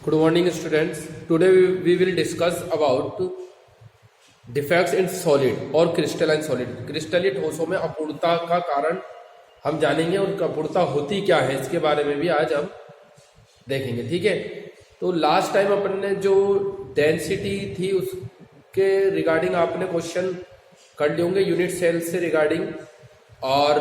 Good morning, students. Today we will discuss about defects in solid और crystalline solid. क्रिस्टलीय ठोसों में अपूर्णता का कारण हम जानेंगे और अपूर्णता होती क्या है इसके बारे में भी आज हम देखेंगे। ठीक है, तो लास्ट टाइम अपन ने जो डेंसिटी थी उसके रिगार्डिंग आपने क्वेश्चन कर लिए होंगे यूनिट सेल से रिगार्डिंग, और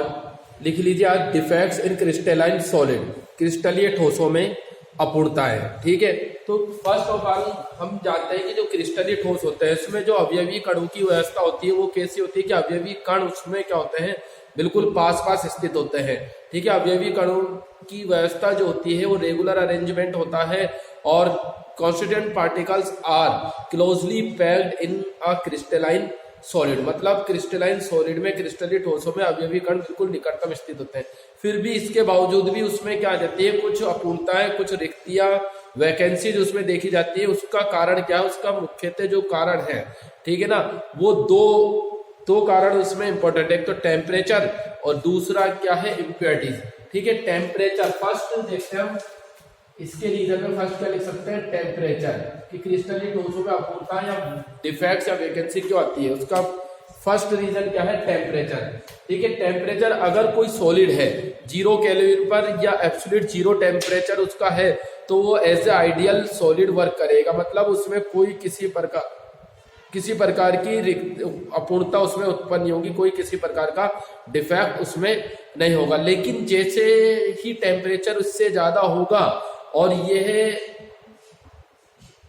लिख लीजिए आज डिफेक्ट्स इन क्रिस्टलाइन सॉलिड, क्रिस्टलीय ठोसों में अपूर्णता है। ठीक है, तो फर्स्ट ऑफ ऑल हम जानते हैं कि जो क्रिस्टलीय ठोस होते हैं इसमें जो अवयवी कणों की व्यवस्था होती है वो कैसी होती है कि अवयवी कण उसमें क्या होते हैं, बिल्कुल पास पास स्थित होते हैं। ठीक है, अवयवी कणों की व्यवस्था जो होती है वो रेगुलर अरेंजमेंट होता है और constituent particles are closely packed in a crystalline solid, मतलब क्रिस्टलाइन सॉलिड में क्रिस्टलीय ठोसों में अवयवी कण बिल्कुल निकटतम स्थित होते हैं। फिर भी इसके बावजूद भी उसमें क्या आ जाती है, कुछ अपूर्णताएं, कुछ रिक्तियां, वैकेंसीज उसमें देखी जाती है। उसका कारण क्या है, उसका मुख्यतः जो कारण है, ठीक है ना, वो दो कारण उसमें इंपॉर्टेंट है। एक तो टेम्परेचर और दूसरा क्या है, इम्प्योरिटीज। ठीक है, टेम्परेचर फर्स्ट देखते हैं हम, इसके रीजन में फर्स्ट क्या लिख सकते हैं, टेम्परेचर, कि क्रिस्टलीय ठोसों में अपूर्णता या डिफेक्ट्स या वैकेंसी क्यों आती है, उसका फर्स्ट रीजन क्या है, टेम्परेचर। ठीक है, टेम्परेचर अगर कोई सॉलिड है 0 केल्विन पर या एब्सोल्यूट 0 टेम्परेचर उसका है तो वो as a ideal solid work करेगा, मतलब उसमें कोई किसी प्रकार की अपूर्णता उसमें उत्पन्न नहीं होगी, कोई किसी प्रकार का डिफेक्ट उसमें नहीं होगा। लेकिन जैसे ही टेम्परेचर उससे ज्यादा होगा, और यह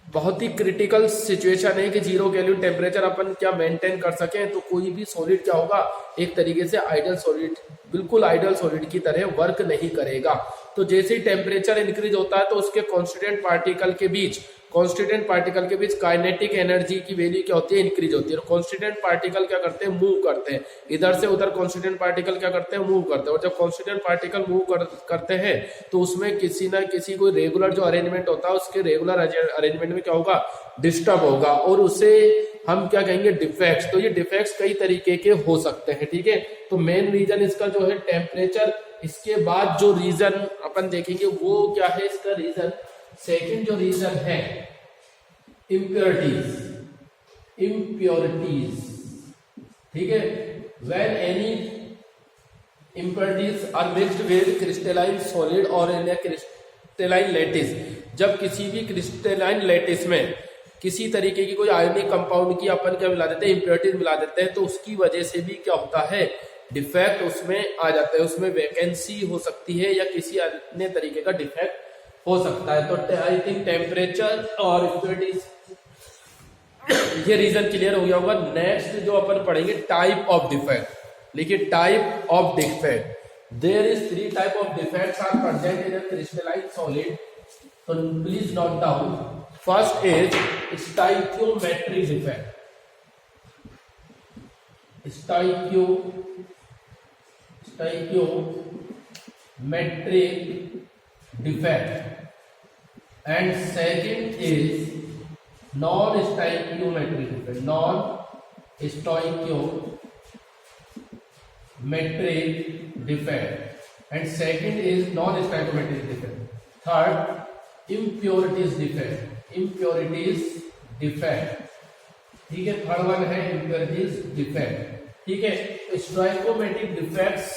बहुत ही क्रिटिकल सिचुएशन है कि 0 केल्विन टेम्परेचर अपन क्या मेंटेन कर सकें, तो कोई भी सॉलिड क्या होगा, एक तरीके से आइडियल सॉलिड, बिल्कुल आइडियल सॉलिड की तरह वर्क नहीं करेगा। तो जैसे ही टेम्परेचर इंक्रीज होता है तो उसके कॉन्स्टिट्यूएंट पार्टिकल के बीच काइनेटिक एनर्जी की वैल्यू क्या होती है, इंक्रीज होती है। और कॉन्स्टिट्यूएंट पार्टिकल क्या करते हैं, मूव करते हैं, इधर से उधर कॉन्स्टिट्यूएंट पार्टिकल क्या करते हैं, मूव करते हैं। और जब कॉन्स्टिट्यूएंट पार्टिकल मूव करते हैं तो उसमें किसी ना किसी कोई रेगुलर जो अरेंजमेंट होता है उसके रेगुलर अरेंजमेंट में क्या होगा, डिस्टर्ब होगा, और उसे हम क्या कहेंगे, डिफेक्ट्स। तो ये डिफेक्ट्स कई तरीके के हो सकते हैं। ठीक है, तो मेन रीजन इसका जो है टेम्परेचर। इसके बाद जो रीजन अपन देखेंगे वो क्या है, इसका रीजन सेकंड जो रीजन है, इम्प्योरिटीज। ठीक है, when any impurities are mixed with crystalline solid और इन ए क्रिस्टलाइन लैटिस, जब किसी भी क्रिस्टलाइन लैटिस में किसी तरीके की कोई आयनिक कंपाउंड की अपन क्या मिला देते हैं, इम्प्योरिटीज मिला देते हैं, तो उसकी वजह से भी क्या होता है, डिफेक्ट उसमें आ जाता है, उसमें वैकेंसी हो सकती है या किसी अन्य तरीके का डिफेक्ट हो सकता है। तो आई थिंक टेम्परेचर और इम्प्योरिटीज, ये रीजन क्लियर हो गया होगा। नेक्स्ट जो अपन पढ़ेंगे, टाइप ऑफ डिफेक्ट। लिखिए, type of defect. There is 3 type of defects are present in a crystalline solid, so please note down. First is stoichiometric defect. Stoichiometric defect. And second is non-stoichiometric defect. Non-stoichiometric defect. And second is non-stoichiometric defect. Third, impurities defect। ठीक है, third one है impurities defect। ठीक है, stoichiometric defects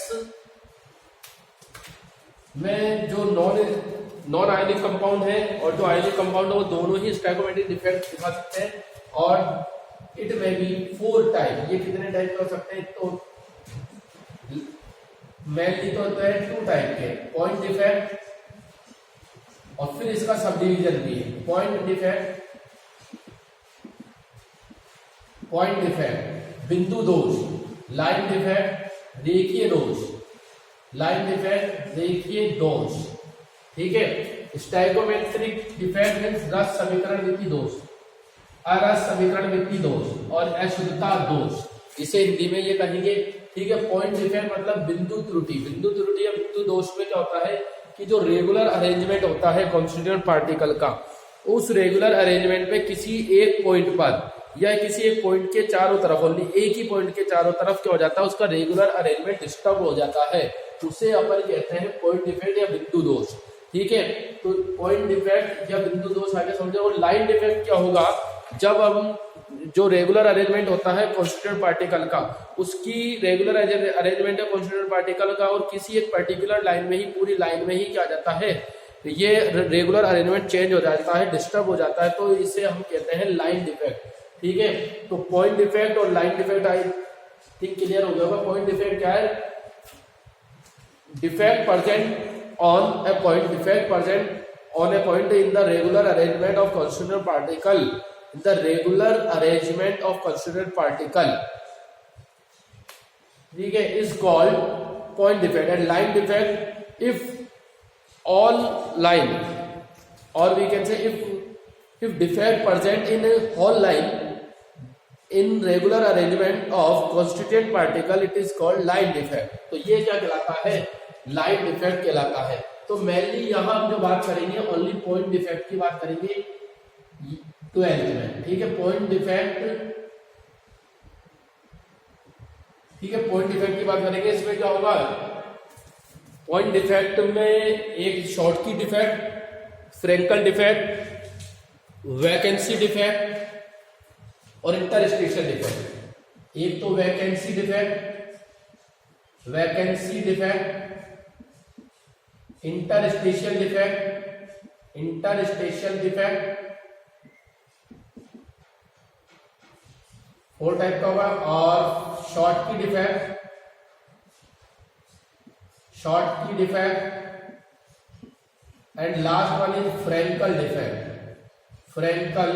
में जो non ionic compound है और जो आयनिक कंपाउंड है वो दोनों ही स्टोइकोमेट्रिक डिफेक्ट दिखा सकते हैं। और इट में भी 4 टाइप, ये कितने टाइप हो सकते हैं, तो मेनली तो है 2 टाइप के, पॉइंट डिफेक्ट और फिर इसका सब डिवीजन भी है, पॉइंट डिफेक्ट, बिंदु दोष, लाइन डिफेक्ट, रेखीय दोष, लाइन डिफेक्ट, रेखीय दोष। ठीक है, स्टोइकोमेट्रिक डिफेक्ट मींस रस समीकरण विधि दोष, अरस समीकरण विधि दोष और अशुद्धता दोष, इसे हिंदी में ये कहेंगे। ठीक है, पॉइंट डिफेक्ट मतलब बिंदु त्रुटि या बिंदु दोष में क्या होता है कि जो रेगुलर अरेंजमेंट होता है कॉन्स्टिट्यूएंट पार्टिकल का, उस रेगुलर अरेंजमेंट पे किसी एक पॉइंट पर या किसी एक पॉइंट के चारों तरफ, ओनली एक ही पॉइंट के चारों तरफ क्या हो जाता है, उसका रेगुलर अरेंजमेंट डिस्टर्ब हो जाता है, उसे अपन कहते हैं पॉइंट डिफेक्ट या बिंदु दोष। ठीक है, तो पॉइंट डिफेक्ट या बिंदु दोष आगे समझे। और लाइन डिफेक्ट क्या होगा, जब हम जो रेगुलर अरेंजमेंट होता है कॉन्स्टिट्यूएंट पार्टिकल का, उसकी रेगुलर अरेंजमेंट है कॉन्स्टिट्यूएंट पार्टिकल का, और किसी एक पर्टिकुलर लाइन में ही, पूरी लाइन में ही क्या जाता है, ये रेगुलर अरेंजमेंट चेंज हो जाता है, डिस्टर्ब हो जाता है, तो इसे हम कहते हैं लाइन डिफेक्ट। ठीक है, तो पॉइंट डिफेक्ट और line defect I think clear हो गया होगा। पॉइंट डिफेक्ट क्या है, defect present on A point, defect present on A point in the regular arrangement of constituent particle, the regular arrangement of constituent particle, ठीक है, is called point defect. And line defect, if all line, or we can say if defect present in a whole line in regular arrangement of constituent particle, it is called line defect. तो ये क्या कहलाता है, line defect कहलाता है। तो mainly यहां हम जो बात करेंगे ओनली पॉइंट डिफेक्ट की बात करेंगे 12th में। ठीक है, पॉइंट डिफेक्ट, ठीक है, पॉइंट डिफेक्ट की बात करेंगे। इसमें क्या होगा, पॉइंट डिफेक्ट में एक Schottky defect, Frenkel defect, vacancy defect और इंटरस्टेशियल डिफेक्ट। एक तो vacancy defect, vacancy defect, interstitial defect, interstitial defect, 4 type का होगा। और Schottky defect, Schottky defect, and last one is Frenkel defect, Frenkel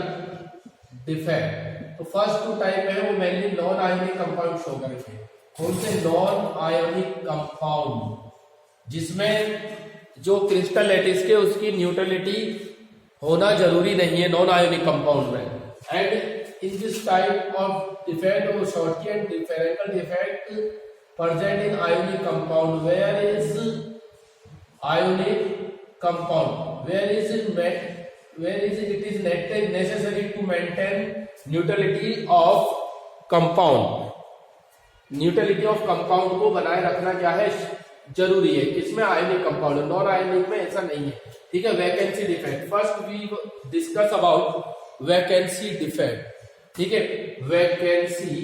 defect. तो first 2 type है वो mainly non ionic compound show करेंगे। कौन से, नॉन आयोनिक कंपाउंड, जिसमें जो क्रिस्टल लैटिस के उसकी न्यूट्रलिटी होना जरूरी नहीं है नॉन आयोनिक कंपाउंड में। And in this type of defect or Schottky and differential defect present in ionic compound, where is ionic compound, where is it is necessary to maintain neutrality of compound, neutrality of compound को बनाए रखना क्या है, जरूरी है। किसमें, ionic compound, non ionic में ऐसा नहीं है। ठीक है, vacancy defect, first we discuss about vacancy defect. ठीक है, वैकेंसी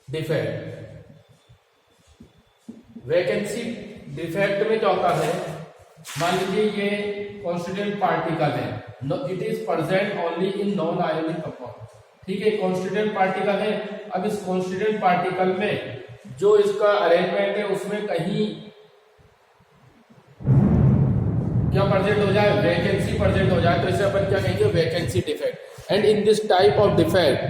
डिफेक्ट, वैकेंसी डिफेक्ट में क्या होता है, मान लीजिए ये कॉन्स्टिट्यूएंट पार्टिकल है, it is present only in non ionic compound. ठीक है, कॉन्स्टिट्यूएंट पार्टिकल है। अब इस कॉन्स्टिट्यूएंट पार्टिकल में जो इसका अरेंजमेंट है उसमें कहीं क्या प्रेजेंट हो जाए, वैकेंसी प्रेजेंट हो जाए, तो इसे अपन क्या कहेंगे, vacancy defect. And in this type of defect,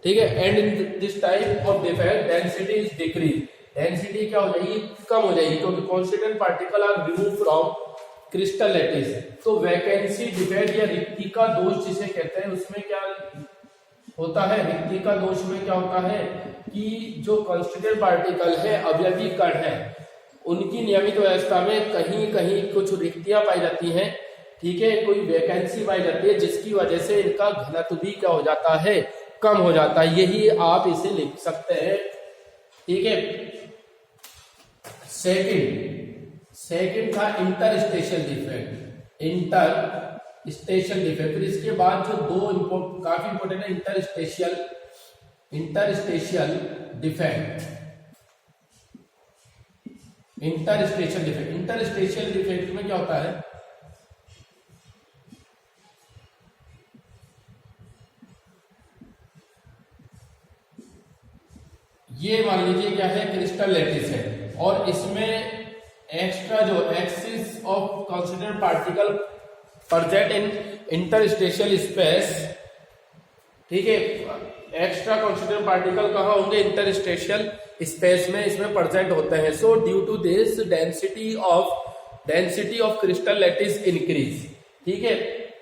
ठीक है, and in this type of defect density is decrease, density क्या हो जाएगी, कम हो जाएगी, क्योंकि constituent particle are remove from crystal lattice. तो वैकेंसी डिफेक्ट या रिक्ति का दोष जिसे कहते हैं, उसमें क्या होता है, रिक्ति का दोष में क्या होता है कि जो कॉन्स्टिट्यूएंट पार्टिकल है, अवयवी कण है, उनकी नियमित व्यवस्था में कहीं कहीं कुछ रिक्तियां पाई जाती हैं। ठीक है, कोई वैकेंसी पाई जाती है, जिसकी वजह से इनका घनत्व भी क्या हो जाता है, कम हो जाता है। यही आप इसे लिख सकते हैं। ठीक है, सेकंड था इंटरस्टेशियल डिफेक्ट, इंटरस्टेशियल डिफेक्ट। फिर इसके बाद जो दो काफी इंपोर्टेंट है, interstitial defect, interstitial defect. Interstitial defect में क्या होता है, ये मान लीजिए क्या है, क्रिस्टल लैटिस है, और इसमें एक्स्ट्रा जो axis of constituent particle present in interstitial space. ठीक है, एक्स्ट्रा कॉन्स्टिट्यूएंट पार्टिकल कहाँ होंगे, इंटरस्टेशियल स्पेस में इसमें प्रेजेंट होते हैं। So due to this density of crystal lattice increase. ठीक है,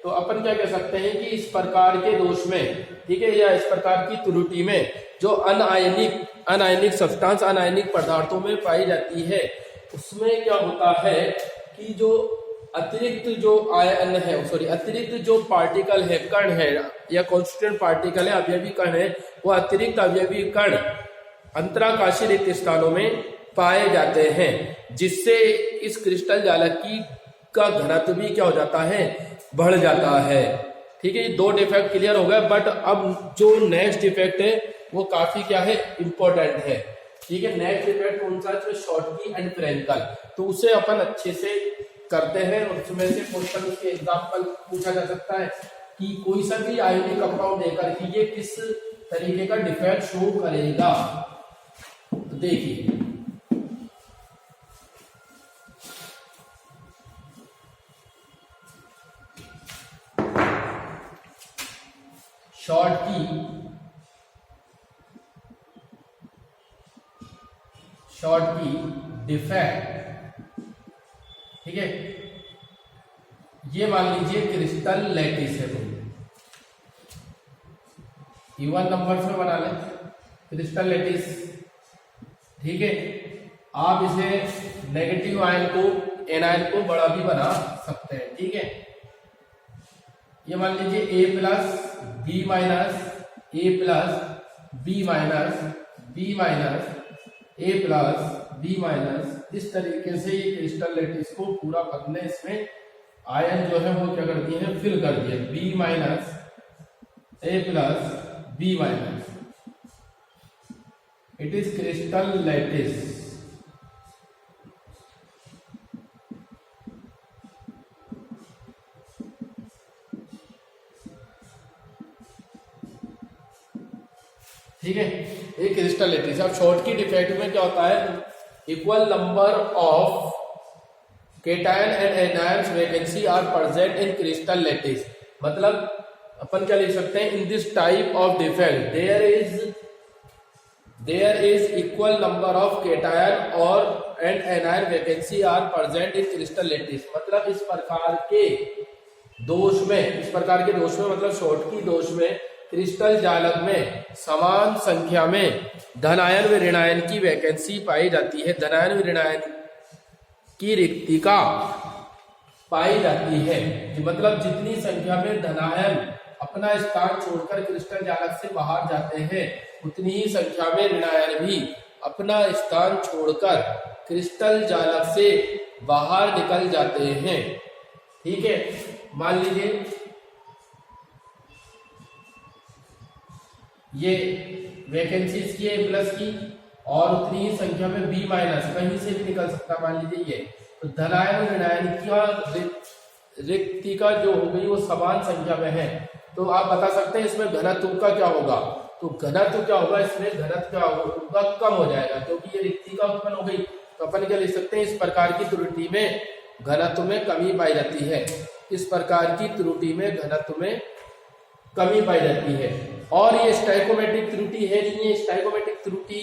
तो अपन क्या कह सकते हैं कि इस प्रकार के दोष में, ठीक है, या इस प्रकार की त्रुटि में जो अनायनिक सब्सटेंस, अनायनिक पदार्थों में पाई जाती है, उसमें क्या होता है कि जो अतिरिक्त जो आयन है, अतिरिक्त जो पार्टिकल है, कण है या कॉन्स्टिट्यूएंट पार्टिकल है, अवयवी कण है, वो अतिरिक्त अवयवी कण अंतराकाशीय रिक्त स्थानों में पाए जाते हैं, जिससे इस क्रिस्टल जालक की का घनत्व भी क्या हो जाता है, बढ़ जाता है। ठीक है, ये दो डिफेक्ट क्लियर हो गए। बट अब जो नेक्स्ट डिफेक्ट है वो काफी क्या है, इंपॉर्टेंट है। ठीक है, नेक्स्ट डिफेक्ट कौन सा है, शॉर्टकी एंड फ्रेंकल। तो उसे अपन अच्छे से करते हैं और उसमें से क्वेश्चन के एग्जाम्पल पूछा जा सकता है कि कोई सा भी आयोनिक कंपाउंड देकर कि ये किस तरीके का डिफेक्ट शो करेगा। तो देखिए, शॉर्टकी डिफेक्ट, ठीक है, ये मान लीजिए क्रिस्टल लैटिस है, तो इवन नंबर में बना लें क्रिस्टल लैटिस। ठीक है, आप इसे नेगेटिव आयन को एनायन को बड़ा भी बना सकते हैं। ठीक है, ये मान लीजिए A plus B minus A plus B minus B minus A plus B minus, इस तरीके से ये क्रिस्टल लैटिस को पूरा बदले, इसमें आयन जो है वो क्या कर दिए हैं, फिल कर दिए, B minus A plus B minus. It is crystal lattice. ठीक है, एक क्रिस्टल लैटिस। अब शॉर्टकी डिफेक्ट में क्या होता है, equal number of cation and anions vacancy are present in crystal lattice. मतलब अपन क्या लिख सकते हैं, in this type of defect there is equal number of cation और and anion vacancy are present in crystal lattice. मतलब इस प्रकार के दोष में मतलब शॉर्टकी दोष में क्रिस्टल जालक में समान संख्या में धनायन व ऋणायन की वैकेंसी पाई जाती है, धनायन व ऋणायन की रिक्तिका पाई जाती है। मतलब जितनी संख्या में धनायन अपना स्थान छोड़कर क्रिस्टल जालक से बाहर जाते हैं, उतनी ही संख्या में ऋणायन भी अपना स्थान छोड़कर क्रिस्टल जालक से बाहर निकल जाते हैं। ठीक है, मान लीजिए ये वैकेंसी इसकी है प्लस की, और उतनी ही संख्या में बी माइनस कहीं से भी निकल सकता, मान लीजिए ये। तो धनायन और ऋणायन की रिक्तिका जो हो गई वो समान संख्या में है। तो आप बता सकते हैं इसमें घनत्व का क्या होगा, तो घनत्व क्या होगा, इसमें घनत्व क्या होगा, कम हो जाएगा, क्योंकि ये रिक्तिका उत्पन्न हो गई। तो अपन क्या लिख सकते हैं, इस प्रकार की त्रुटि में घनत्व में कमी पाई जाती है, इस प्रकार की त्रुटि में घनत्व में कमी पाई जाती है। और ये स्टाइकोमेट्रिक त्रुटि है नहीं, ये स्टाइकोमेट्रिक त्रुटि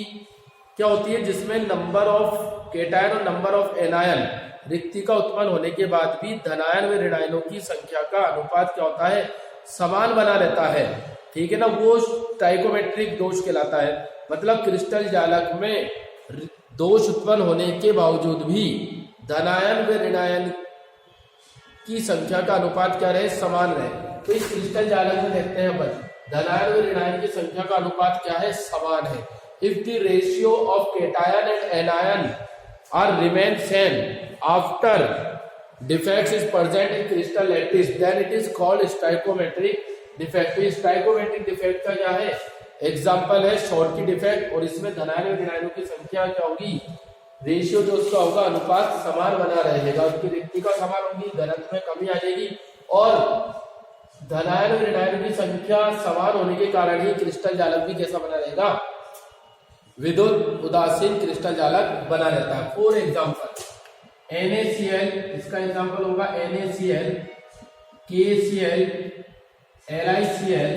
क्या होती है, जिसमें नंबर ऑफ केटायन और नंबर ऑफ एनायन रिक्तिका उत्पन्न होने के बाद भी धनायन व ऋणायनों की संख्या का अनुपात क्या होता है, समान बना रहता है। ठीक है ना, वो स्टाइकोमेट्रिक दोष कहलाता है। मतलब क्रिस्टल जालक में दोष उत्पन्न होने के बावजूद भी धनायन व ऋणायन की संख्या का अनुपात क्या रहे, समान रहे। तो इस क्रिस्टल जालक में देखते हैं अपन धनायन व ऋणायन की संख्या का अनुपात क्या है, समान है। If the ratio of cation and anion are remain same after defects is present in crystal lattice, then it is called stoichiometric defect. Stoichiometric defect का क्या है, एग्जांपल है शॉर्टकी डिफेक्ट, और इसमें धनायन व ऋणायनों की संख्या क्या होगी, रेशियो जो उसका होगा, अनुपात समान बना रहेगा, उसकी रिक्तिका समान होगी, घनत्व में कमी आ जाएगी, और धनायन और ऋणायन की संख्या समान होने के कारण ही क्रिस्टल जालक भी कैसा बना रहेगा, विद्युत उदासीन क्रिस्टल जालक बना रहता है। फॉर एग्जांपल NaCl, इसका एग्जांपल होगा NaCl, KCl, LiCl,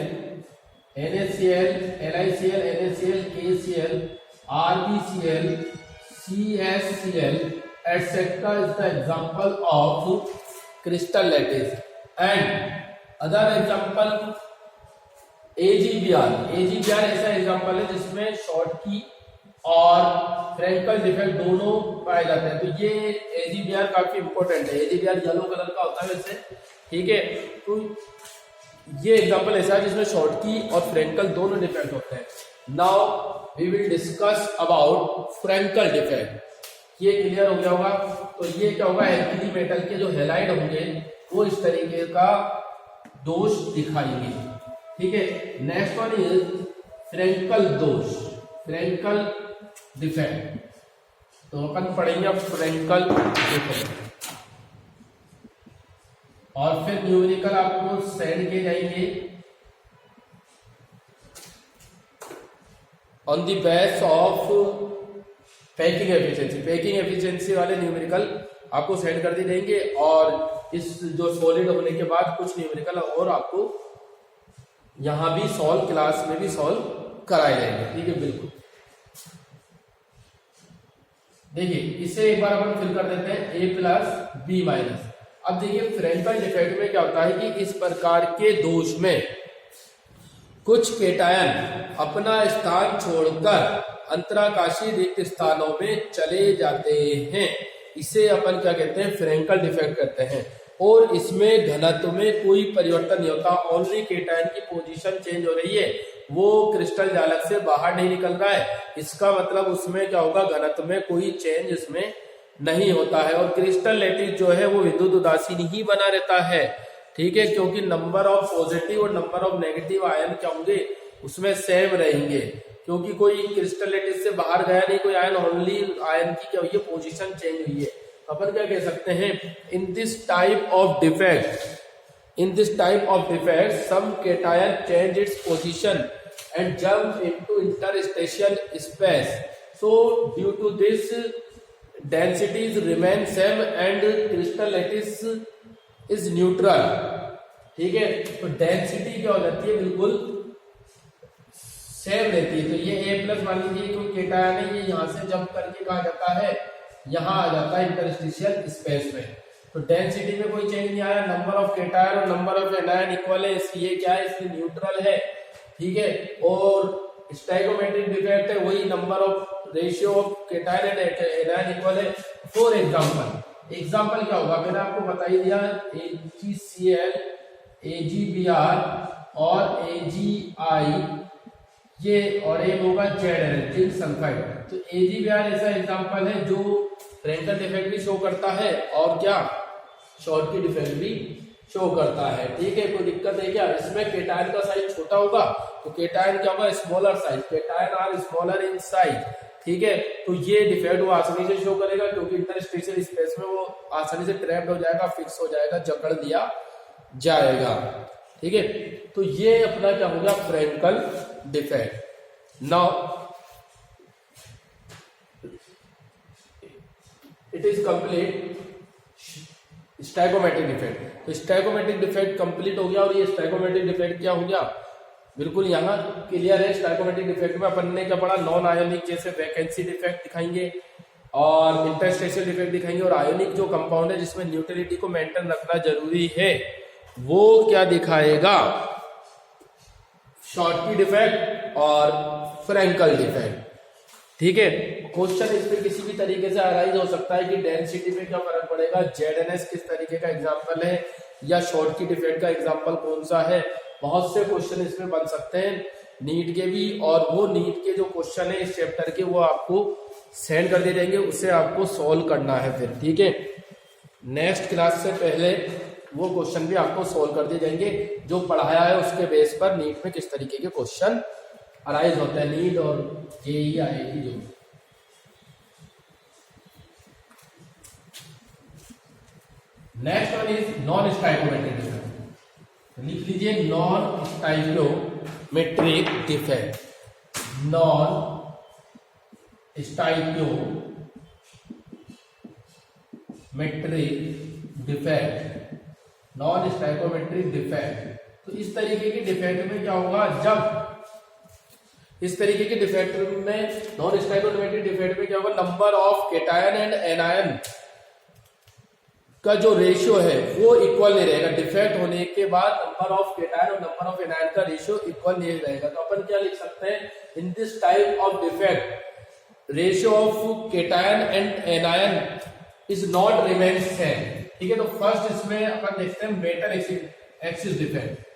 NaCl, LiCl, NaCl, KCl, RbCl, CsCl, etc. is the example of crystal lattice. And other example AgBr ऐसा एग्जांपल है जिसमें शॉर्टकी और फ्रेंकल डिफेक्ट दोनों पाए जाते हैं। तो ये AgBr काफी इंपॉर्टेंट है, AgBr येलो कलर का होता है वैसे। ठीक है, तो ये एग्जांपल ऐसा है जिसमें शॉर्टकी और फ्रेंकल दोनों डिफेक्ट होते हैं। Now we will discuss about Frenkel defect. ये क्लियर हो गया होगा। तो ये क्या होगा, एल्कली मेटल के जो हैलाइड होंगे वो इस तरीके का दोष दिखाएंगे। ठीक है, नेक्स्ट वन इज फ्रेंकल दोष, फ्रेंकल डिफेक्ट। तो अपन पढ़ेंगे फ्रेंकल डिफेक्ट और फिर न्यूमेरिकल आपको सेंड किए जाएंगे on the base of packing efficiency. Packing efficiency वाले न्यूमेरिकल आपको सेंड कर दिए जाएंगे और इस जो सॉलिड होने के बाद कुछ न्यूमेरिकल और आपको यहां भी सॉल्व, क्लास में भी सॉल्व कराए जाएंगे। ठीक है, बिल्कुल। देखिए इसे एक बार अपन फिल कर देते हैं a प्लस बी माइनस। अब देखिए फ्रेंकल डिफेक्ट में क्या होता है कि इस प्रकार के दोष में कुछ केटायन अपना स्थान छोड़कर अंतराकाशीय रिक्त स्थानों में चले जाते हैं। इसे अपन क्या कहते हैं, फ्रेंकल डिफेक्ट कहते हैं। और इसमें घनत्व में कोई परिवर्तन नहीं होता, ओनली केटायन की पोजीशन चेंज हो रही है, वो क्रिस्टल जालक से बाहर नहीं निकल रहा है। इसका मतलब उसमें क्या होगा, घनत्व में कोई चेंज इसमें नहीं होता है। और क्रिस्टल लैटिस जो है वो विद्युत उदासीन ही बना रहता है। ठीक है, क्योंकि नंबर ऑफ पॉजिटिव और नंबर ऑफ नेगेटिव आयन क्या होंगे उसमें सेम रहेंगे, क्योंकि कोई क्रिस्टल लैटिस से बाहर गया नहीं कोई आयन, ओनली आयन की क्या हुई है, पोजीशन चेंज हुई है। अपन क्या कह सकते हैं, in this type of defect some cation change its position and jump into interstitial space, so due to this densities remain same and crystal lattice is neutral. ठीक है, तो डेंसिटी क्या हो जाती है, बिल्कुल सेम रहती है। तो ये A प्लस मान लीजिए कोई केटायन है, ये यहाँ से जंप करके कहा जाता है, यहाँ आ जाता है इंटरस्टेशियल स्पेस में। तो डेंसिटी में कोई चेंज नहीं आया, नंबर ऑफ केटायन और नंबर ऑफ एनायन इक्वल है, इसलिए क्या है, इसलिए न्यूट्रल है। ठीक है, और स्टाइकोमेट्रिक डिफेक्ट है, वही number of ratio of cation and anion equal है। फॉर एग्जाम्पल क्या होगा, मैंने आपको बता ही दिया, AgCl, AgBr और AgI ये, और एक होगा ZnH, जिंक सल्फाइड। तो AgBr ऐसा एग्जाम्पल है जो फ्रेंकल डिफेक्ट भी शो करता है और क्या शॉर्टकी डिफेक्ट भी शो करता है। ठीक है, कोई दिक्कत है क्या, इसमें केटायन का साइज छोटा होगा तो केटायन क्या होगा, smaller size, cation are smaller in size. ठीक है, तो ये डिफेक्ट वो आसानी से शो करेगा, क्योंकि इंटरस्टेशियल स्पेस में वो आसानी से ट्रैप्ड हो जाएगा, फिक्स हो जाएगा, जकड़ दिया जाएगा। ठीक है, तो ये अपना क्या होगा, Frenkel defect. Now it is complete stoichiometric defect. तो स्टाइकोमेट्रिक डिफेक्ट कंप्लीट हो गया। और ये स्टाइकोमेट्रिक डिफेक्ट क्या हो गया, बिल्कुल यहाँ क्लियर है। स्टाइकोमेट्रिक डिफेक्ट में अपन ने क्या पढ़ा, नॉन आयोनिक जैसे वैकेंसी डिफेक्ट दिखाएंगे और इंटरस्टेशियल डिफेक्ट दिखाएंगे, और आयोनिक जो कंपाउंड है जिसमें न्यूट्रलिटी को मेंटेन रखना जरूरी है वो क्या दिखाएगा, शॉर्टकी डिफेक्ट और फ्रेंकल डिफेक्ट। ठीक है, क्वेश्चन इस पे किसी भी तरीके से अराइज हो सकता है कि डेंसिटी में क्या फर्क पड़ेगा, ZnS किस तरीके का एग्जांपल है या शॉर्टकी डिफेक्ट का एग्जांपल कौन सा है। बहुत से क्वेश्चन इसमें बन सकते हैं नीट के भी, और वो नीट के जो क्वेश्चन है इस चैप्टर के वो आपको सेंड कर दिए जाएंगे, उसे आपको सॉल्व करना है फिर। ठीक है, नेक्स्ट क्लास से पहले वो क्वेश्चन भी आपको सॉल्व कर दिए जाएंगे जो पढ़ाया है, उसके बेस पर नीट में किस तरीके के क्वेश्चन अराइज होता है, नीट और जेईई आईआईटी जो। Next one is non stoichiometric defect. लिख लीजिए non stoichiometric defect, non stoichiometric defect, non stoichiometric defect. तो इस तरीके के डिफेक्ट में क्या होगा, जब इस तरीके के डिफेक्ट में, नॉन स्टाइकोमेट्रिक डिफेक्ट में क्या होगा, number of cation and anion का जो रेशियो है वो इक्वल नहीं रहेगा। डिफेक्ट होने के बाद नंबर ऑफ केटायन और नंबर ऑफ एनायन का रेशियो इक्वल नहीं रहेगा। तो अपन क्या लिख सकते हैं, in this type of defect ratio of cation and anion is not remain same. ठीक है, तो फर्स्ट इसमें अपन देखते हैं metal axis defect,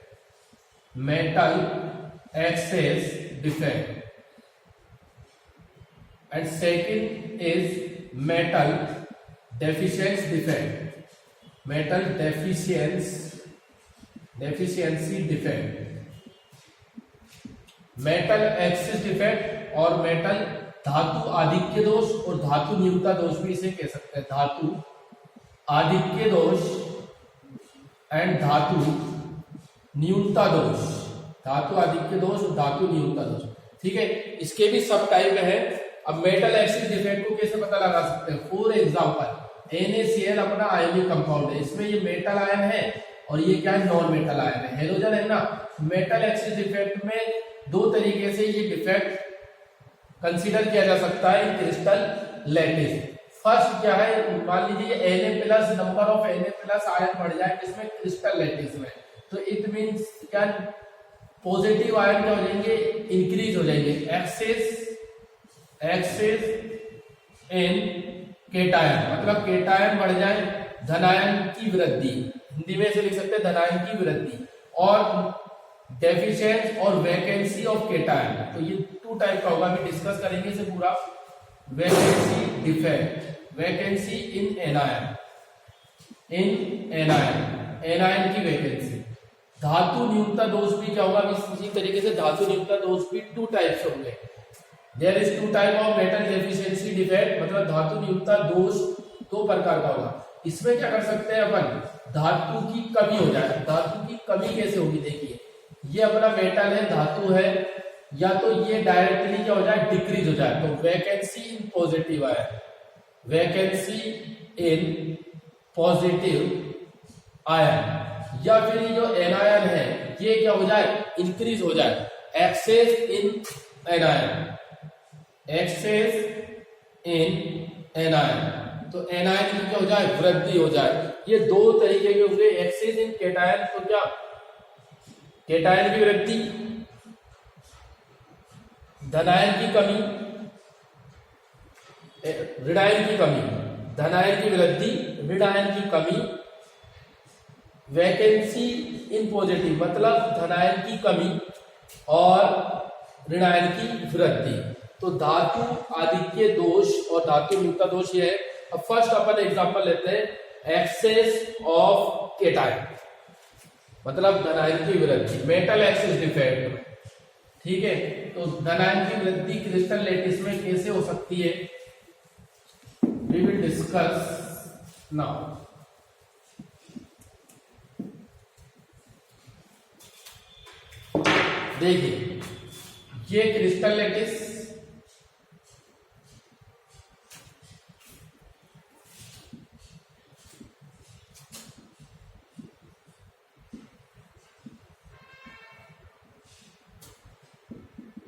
metal axis defect. And second is metal deficiency defect, metal deficiency defect, metal axis defect और metal धातु आधिक्य दोष और धातु न्यूनता दोष भी इसे कह सकते हैं। धातु आधिक्य दोष एंड धातु न्यूनता दोष, धातु आधिक्य दोष और धातु न्यूनता दोष। ठीक है, इसके भी सब टाइप है। अब मेटल एक्सिस डिफेक्ट को कैसे पता लगा सकते हैं? फॉर एग्जांपल NaCl अपना आयनिक कंपाउंड है, इसमें ये मेटल आयन है और ये क्या है? नॉन मेटल आयन है, हेलोजन है ना। मेटल एक्सिस डिफेक्ट में दो तरीके से ये डिफेक्ट कंसीडर किया जा सकता है इन क्रिस्टल लैटिस। फर्स्ट क्या है? मान लीजिए Na+ number of Na+ ion बढ़ जाए किसमें? क्रिस्टल लैटिस में, तो इट मींस क्या? पॉजिटिव आयन क्या हो जाएंगे? इंक्रीज हो जाएंगे। एक्सिस इन केटायन, मतलब केटायन बढ़ जाए, धनायन की वृद्धि, हिंदी में से लिख सकते हैं धनायन की वृद्धि। और डेफिशिएंस और वैकेंसी ऑफ केटायन, तो ये टू टाइप का होगा, अभी डिस्कस करेंगे इसे पूरा। वैकेंसी डिफेक्ट, वैकेंसी इन एनायन, एनायन की वैकेंसी। धातु न्यूनता दोष भी क्या होगा? इसी तरीके से धातु न्यूनता दोष भी टू टाइप्स होंगे। There is two type of metal deficiency defect, मतलब धातु न्यूनता दोष दो प्रकार का होगा। इसमें क्या कर सकते हैं अपन? धातु की कमी हो जाए। धातु की कमी कैसे होगी? देखिए, ये अपना मेटल है, धातु है, या तो ये डायरेक्टली क्या हो जाए? डिक्रीज हो जाए, तो vacancy in positive ion, vacancy in positive ion, या फिर ये जो एनायन है ये क्या हो जाए? इंक्रीज हो जाए, एक्सेस इन एनायन, एक्सेस इन एनायन, तो एनायन की क्या हो जाए? वृद्धि हो जाए। ये दो तरीके के होंगे। एक्सेस इन केटायन, तो क्या? केटायन की वृद्धि, धनायन की कमी, ऋणायन की कमी, धनायन की वृद्धि, ऋणायन की कमी। वैकेंसी इन पॉजिटिव, मतलब धनायन की कमी और ऋणायन की वृद्धि। तो धातु आधिक्य दोष और धातु न्यूनता दोष ये है। अब फर्स्ट अपन एग्जांपल लेते हैं, एक्सेस ऑफ केटायन, मतलब धनायन की वृद्धि, मेटल एक्सिस डिफेक्ट में। ठीक है, तो धनायन की वृद्धि क्रिस्टल लैटिस में कैसे हो सकती है? We will discuss now. देखिए, ये क्रिस्टल लैटिस,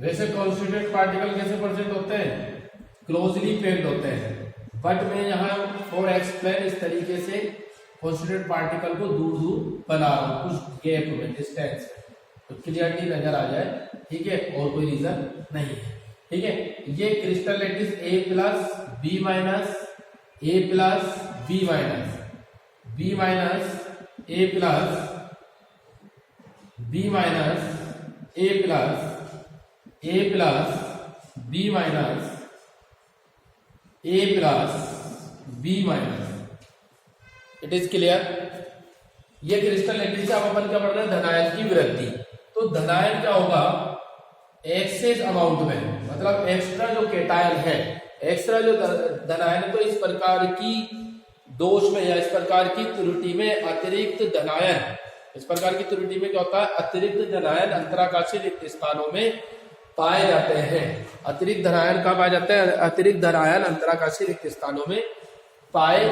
वैसे कॉन्स्टिट्यूएंट पार्टिकल कैसे प्रेजेंट होते हैं? क्लोजली पैक्ड होते हैं, बट मैं यहाँ फॉर एक्सप्लेन इस तरीके से कॉन्स्टिट्यूएंट पार्टिकल को दूर दूर बना रहा हूँ, कुछ गैप में, डिस्टेंस में, तो क्लियरली नजर आ जाए। ठीक है, और कोई रीजन नहीं है। ठीक है, ये crystal lattice A+, B-, A+, B-, A+, B-, A+, B-, B-, it is clear. ये क्रिस्टल लैटिस से अब अपन क्या पढ़ रहे हैं? धनायन की वृद्धि। तो धनायन क्या होगा? एक्सेस अमाउंट में, मतलब एक्स्ट्रा जो केटायन है, एक्स्ट्रा जो धनायन, तो इस प्रकार की दोष में या इस प्रकार की त्रुटि में अतिरिक्त धनायन, इस प्रकार की त्रुटि में क्या होता है? अतिरिक्त धनायन अंतराकाशीय रिक्त स्थानों में पाए जाते हैं। अतिरिक्त धनायन कहाँ पाए जाते हैं? अतिरिक्त धनायन अंतराकाशीय रिक्त स्थानों में पाए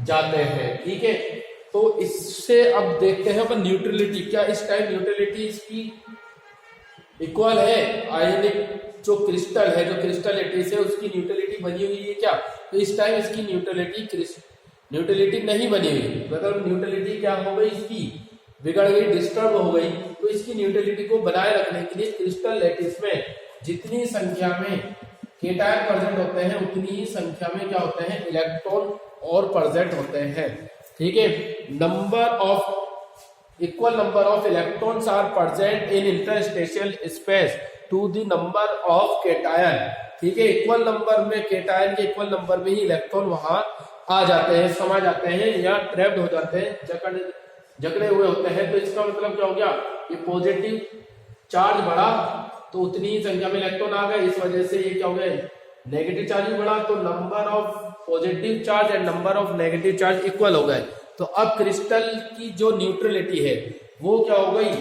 जाते हैं। ठीक है, तो इससे अब देखते हैं अपन न्यूट्रलिटी। क्या इस टाइम न्यूट्रलिटी इसकी इक्वल है? आयनिक जो क्रिस्टल है, जो क्रिस्टल लैटिस है, उसकी न्यूट्रलिटी बनी हुई है क्या? तो इस टाइम इसकी न्यूट्रलिटी नहीं बनी हुई, मतलब न्यूट्रलिटी क्या हो गई? इसकी बिगड़ गई, डिस्टर्ब हो गई। तो इसकी न्यूट्रलिटी को बनाए रखने के लिए क्रिस्टल लैटिस में जितनी संख्या में केटायन प्रेजेंट होते हैं उतनी ही संख्या में क्या होते हैं? इलेक्ट्रॉन और प्रेजेंट होते हैं। ठीक है, equal number of electrons are present in interstitial space to the number of cation. ठीक है, इक्वल नंबर में केटायन के इक्वल नंबर में ही इलेक्ट्रॉन वहां आ जाते हैं, समा जाते हैं या ट्रैप्ड हो जाते हैं, जकड़े हुए होते हैं। तो इसका मतलब क्या हो गया, ये पॉजिटिव चार्ज बढ़ा तो उतनी ही संख्या में इलेक्ट्रॉन आ गए, इस वजह से ये क्या हो गया, नेगेटिव चार्ज भी बढ़ा, तो number of positive charge and number of negative charge equal हो गए। तो अब क्रिस्टल की जो न्यूट्रलिटी है वो क्या हो गई,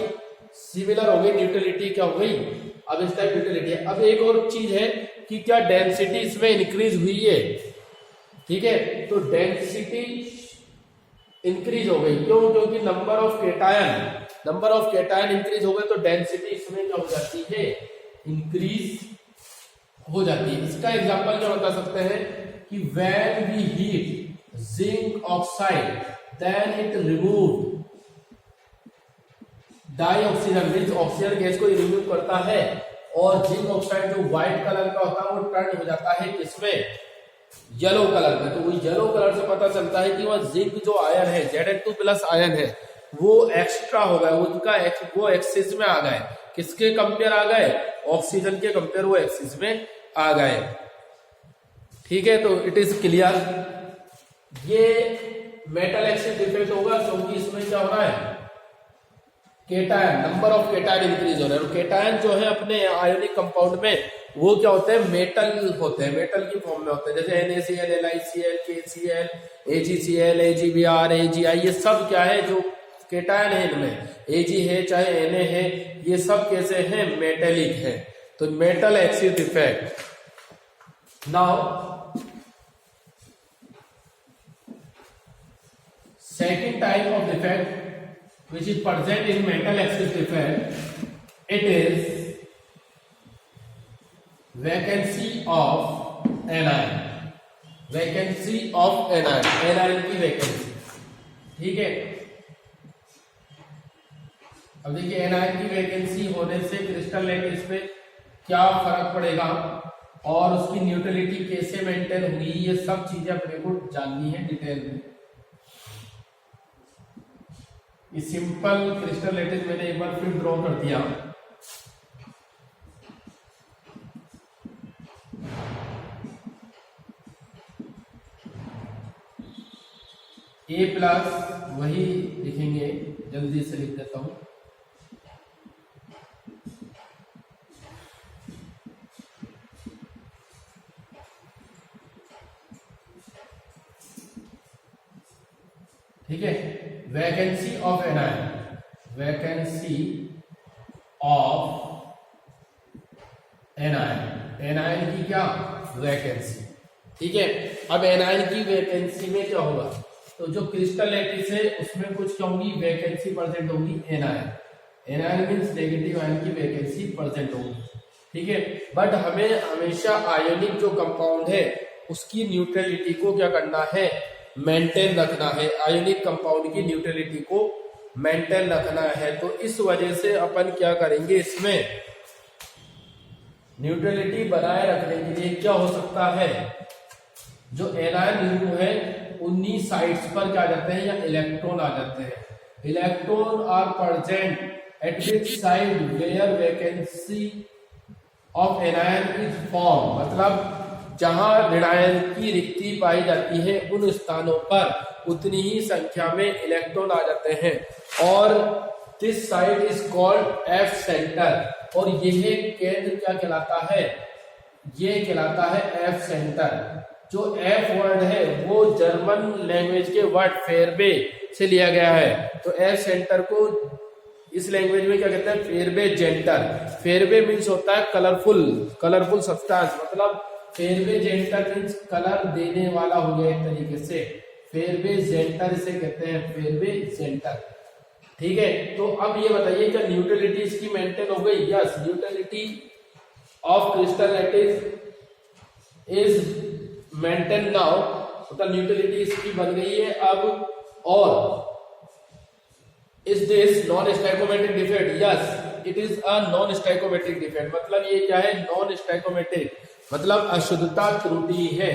सिमिलर हो गई, न्यूट्रलिटी क्या हो गई, अब इस टाइप न्यूट्रलिटी है। अब एक और चीज है कि क्या डेंसिटी इसमें इंक्रीज हुई है, ठीक है, तो डेंसिटी इंक्रीज हो गई, क्यों, क्योंकि नंबर ऑफ केटायन इंक्रीज हो गए, तो डेंसिटी इसमें क्या हो जाती है, इंक्रीज हो जाती है। इसका एग्जांपल क्या बता सकते हैं कि when we heat zinc oxide then it remove dioxygen, means oxygen gas को रिमूव करता है, और जिंक ऑक्साइड जो व्हाइट कलर का होता है वो टर्न हो जाता है किसमें, येलो कलर में। तो वो येलो कलर से पता चलता है कि वह जिंक जो आयन है, Zn2+ आयन है, वो एक्स्ट्रा हो गया, उसका वो एक्सिस में आ गए, किसके कंपेयर आ गए, ऑक्सीजन के कंपेयर वो एक्सिस में आ गए, ठीक है। तो इट इज क्लियर, ये मेटल एक्सिस डिफेक्ट होगा क्योंकि इसमें क्या हो रहा है, cation, number of cation increase हो रहा है, और केटायन जो है अपने आयोनिक कंपाउंड में वो क्या होते हैं, मेटल होते हैं, मेटल की फॉर्म में होते हैं, जैसे NaCl, LiCl, KCl, AgCl, AgBr, AgI, ये सब क्या है, जो केटायन है इनमें, Ag है चाहे Na है, ये सब कैसे हैं, मेटेलिक है। तो metal axis defect. Now second type of defect which is present in metal axis defect, it is vacancy of anion, vacancy of anion, anion की वैकेंसी, ठीक है। अब देखिए anion की वैकेंसी होने से क्रिस्टल लैटिस पे क्या फर्क पड़ेगा और उसकी न्यूट्रलिटी कैसे मेंटेन होगी, ये सब चीजें अपने को जाननी है डिटेल में। ये सिंपल क्रिस्टल लैटिस मैंने एक बार फिर ड्रॉ कर दिया, A+ वही लिखेंगे, जल्दी से लिख देता हूं, ठीक है। Vacancy of anion, vacancy of anion, anion की क्या वैकेंसी, ठीक है। अब एनायन की वैकेंसी में क्या होगा, तो जो क्रिस्टल लैटिस है उसमें कुछ क्या होगी, वैकेंसी परसेंट होगी anion, anion means negative ion की वैकेंसी परसेंट होगी, ठीक है। बट हमें हमेशा आयोनिक जो कंपाउंड है उसकी न्यूट्रलिटी को क्या करना है, मेंटेन रखना है, आयोनिक कंपाउंड की न्यूट्रलिटी को मेंटेन रखना है। तो इस वजह से अपन क्या करेंगे, इसमें न्यूट्रलिटी बनाए रखने के लिए क्या हो सकता है, जो एनायन ग्रुप है उन्हीं साइड्स पर क्या आ जाते हैं, या इलेक्ट्रॉन आ जाते हैं, electron are present at which side where vacancy of anion is form, मतलब जहां ऋणायन की रिक्ति पाई जाती है उन स्थानों पर उतनी ही संख्या में इलेक्ट्रॉन आ जाते हैं, और this side is called F centre, और यह केंद्र क्या कहलाता है, ये कहलाता है एफ सेंटर। जो एफ वर्ड है वो जर्मन लैंग्वेज के वर्ड फेरबे से लिया गया है, तो एफ सेंटर को इस लैंग्वेज में क्या कहते हैं, फेरबे जेंटर। फेरबे मीन्स होता है कलरफुल, कलरफुल सब्सटेंस, मतलब फेरबे जेंटर मीन्स कलर देने वाला हो गया एक तरीके से, फेरबे जेंटर इसे कहते हैं, फेरबे जेंटर, ठीक है। तो अब ये बताइए क्या न्यूट्रलिटी इसकी मेंटेन हो गई, yes, neutrality of crystal lattice is maintain now, मतलब न्यूट्रलिटी इसकी बन गई है अब। और is this non stoichiometric defect, yes it is a non stoichiometric defect, मतलब ये क्या है, नॉन स्टैइकोमेट्रिक, मतलब अशुद्धता त्रुटि है,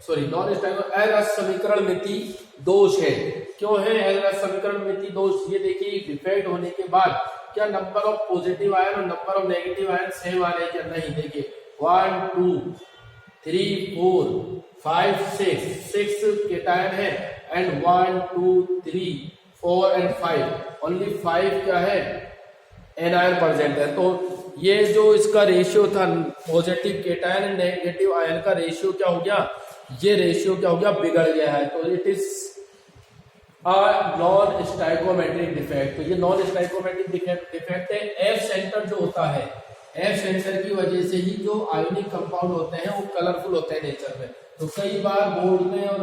सॉरी नॉन स्टैइको समीकरण मिति दोष है। क्यों है समीकरण मिति दोष, ये देखिए डिफेक्ट होने के बाद क्या नंबर ऑफ पॉजिटिव आयन और number of negative ion same आ रहे हैं क्या, नहीं, देखिए 1 2 3 4 5 6 केटायन है एंड 1 2 3 4 एंड 5 ओनली 5 क्या है एनायन प्रेजेंट है। तो ये जो इसका रेशियो था positive cation and negative ion का रेशियो क्या हो गया, ये रेशियो क्या हो गया, बिगड़ गया है। तो it is non stoichiometric defect. तो ये नॉन स्टाइकोमेट्रिक डिफेक्ट है। एफ सेंटर जो होता है, एफ सेंटर की वजह से ही जो आयोनिक कंपाउंड होते हैं वो कलरफुल होते हैं नेचर में। तो कई बार बोर्ड में और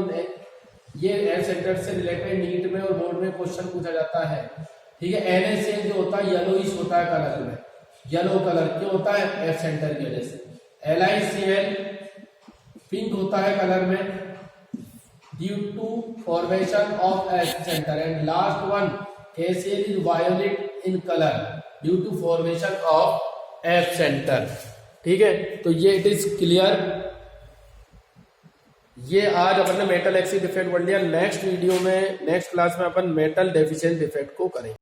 ये एफ सेंटर से रिलेटेड नीट में और बोर्ड में क्वेश्चन पूछा जाता है, ठीक है। NaCl जो होता है येलोइश होता है कलर में, येलो कलर क्यों होता है, एफ सेंटर की वजह से। LiCl पिंक होता है कलर में due to formation of F centre and last one KCl is violet in colour due to formation of F centre, ठीक है। तो ये इट इज क्लियर। ये आज अपन ने मेटल एक्सी डिफेक्ट पढ़ लिया। नेक्स्ट वीडियो में नेक्स्ट क्लास में अपन मेटल डेफिशिएंट डिफेक्ट को करेंगे।